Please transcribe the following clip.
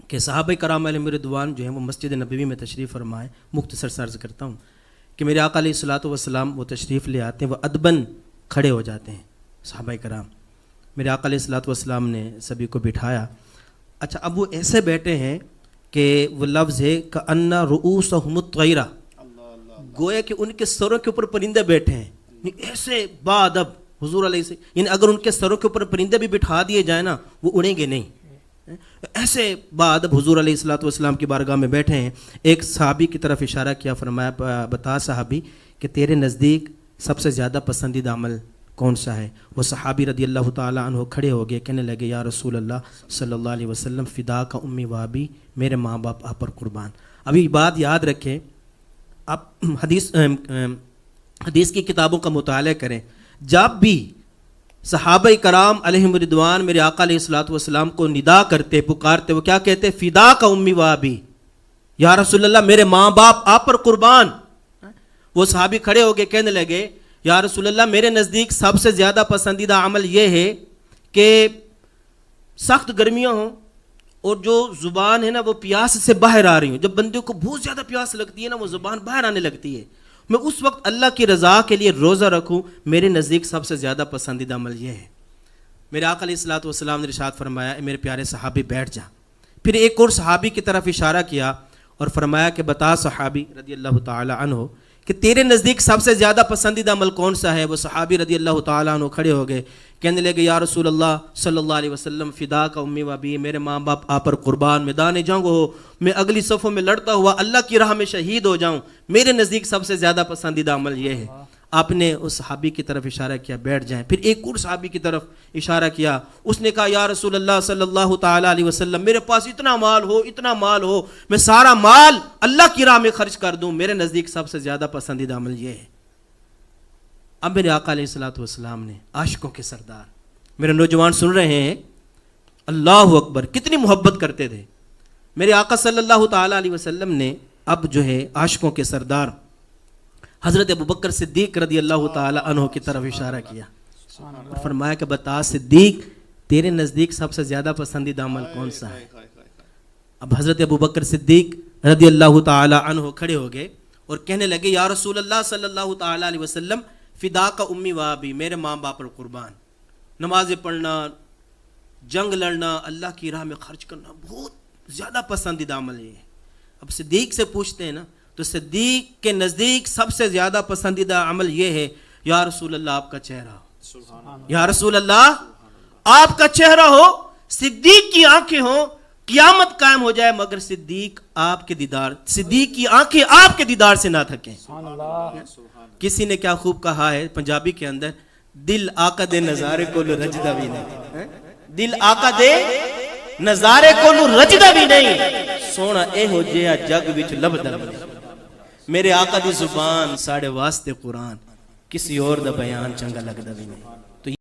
کہ صحابہ کرام علیہم رضوان جو ہیں وہ مسجد نبوی میں تشریف فرمائے. مختصر سا عرض کرتا ہوں کہ میرے آقا علیہ الصلوۃ والسلام وہ تشریف لے آتے ہیں, وہ ادباً کھڑے ہو جاتے ہیں صحابہ کرام. میرے آقا علیہ الصلوۃ والسلام نے سبھی کو بٹھایا. اچھا اب وہ ایسے بیٹھے ہیں کہ وہ لفظ ہے کأن رؤوسہم الطیرہ, گویا کہ ان کے سروں کے اوپر پرندے بیٹھے ہیں. ایسے باادب حضور علیہ سے, یعنی اگر ان کے سروں کے اوپر پرندے بھی بٹھا دیے جائیں نا وہ اڑیں گے نہیں. ایسے باادب حضور علیہ الصلوۃ والسلام کی بارگاہ میں بیٹھے ہیں. ایک صحابی کی طرف اشارہ کیا, فرمایا بتا صحابی کہ تیرے نزدیک سب سے زیادہ پسندیدہ عمل کون سا ہے؟ وہ صحابی رضی اللہ تعالیٰ عنہ کھڑے ہو گئے, کہنے لگے یا رسول اللہ صلی اللہ علیہ وسلم فدا کا امی و ابی, میرے ماں باپ آپ پر قربان. ابھی بات یاد رکھیں, آپ حدیث کی کتابوں کا مطالعہ کریں. جب بھی صحابہ کرام علیہم رضوان میرے آقا علیہ الصلوۃ والسلام کو ندا کرتے, پکارتے, وہ کیا کہتے؟ فدا کا امی و ابی, یا رسول اللہ میرے ماں باپ آپ پر قربان. وہ صحابی کھڑے ہو کے کہنے لگے یا رسول اللہ میرے نزدیک سب سے زیادہ پسندیدہ عمل یہ ہے کہ سخت گرمیاں ہوں اور جو زبان ہے نا وہ پیاس سے باہر آ رہی ہوں. جب بندے کو بہت زیادہ پیاس لگتی ہے نا وہ زبان باہر آنے لگتی ہے, میں اس وقت اللہ کی رضا کے لیے روزہ رکھوں, میرے نزدیک سب سے زیادہ پسندیدہ عمل یہ ہے. میرے آقا علیہ الصلوۃ والسلام نے ارشاد فرمایا اے میرے پیارے صحابی بیٹھ جا. پھر ایک اور صحابی کی طرف اشارہ کیا اور فرمایا کہ بتا صحابی رضی اللہ تعالی عنہ کہ تیرے نزدیک سب سے زیادہ پسندیدہ عمل کون سا ہے؟ وہ صحابی رضی اللہ تعالیٰ عنہ کھڑے ہو گئے, کہنے لگے یا رسول اللہ صلی اللہ علیہ وسلم فدا کا امی و ابی, میرے ماں باپ آپ پر قربان. میدان جنگ ہو, میں اگلی صفوں میں لڑتا ہوا اللہ کی راہ میں شہید ہو جاؤں, میرے نزدیک سب سے زیادہ پسندیدہ عمل یہ ہے. آپ نے اس صحابی کی طرف اشارہ کیا بیٹھ جائیں. پھر ایک اور صحابی کی طرف اشارہ کیا, اس نے کہا یا رسول اللہ صلی اللہ تعالیٰ علیہ وسلم میرے پاس اتنا مال ہو میں سارا مال اللہ کی راہ میں خرچ کر دوں, میرے نزدیک سب سے زیادہ پسندیدہ عمل یہ ہے. اب میرے آقا علیہ الصلوۃ والسلام نے, عاشقوں کے سردار, میرے نوجوان سن رہے ہیں, اللہ اکبر کتنی محبت کرتے تھے میرے آقا صلی اللہ تعالیٰ علیہ وسلم نے. اب جو ہے عاشقوں کے سردار حضرت ابوبکر صدیق رضی اللہ تعالی عنہ کی طرف اشارہ کیا اور فرمایا کہ بتا صدیق تیرے نزدیک سب سے زیادہ پسندیدہ عمل کون سا ہے؟ اب حضرت ابوبکر صدیق رضی اللہ تعالی عنہ کھڑے ہو گئے اور کہنے لگے یا رسول اللہ صلی اللہ تعالی علیہ وسلم فدا کا امی و ابی, میرے ماں باپ پر قربان. نمازیں پڑھنا, جنگ لڑنا, اللہ کی راہ میں خرچ کرنا بہت زیادہ پسندیدہ عمل ہے. اب صدیق سے پوچھتے ہیں نا, تو صدیق کے نزدیک سب سے زیادہ پسندیدہ عمل یہ ہے یا رسول اللہ آپ کا چہرہ, یا رسول اللہ آپ کا چہرہ ہو, صدیق کی آنکھیں ہوں, قیامت قائم ہو جائے مگر صدیق کی آنکھیں آپ کے دیدار سے نہ تھکیں. کسی نے کیا خوب کہا ہے پنجابی کے اندر, دل آقا دے نظارے کو رجدہ بھی نہیں, دل آقا دے نظارے کو رجدہ بھی نہیں, سونا اے ہو جیا جگ وچ لبدا بھی. میرے آقا دی زبان ساڑے واسطے قرآن, کسی اور دا بیان چنگا لگدا بھی نہیں.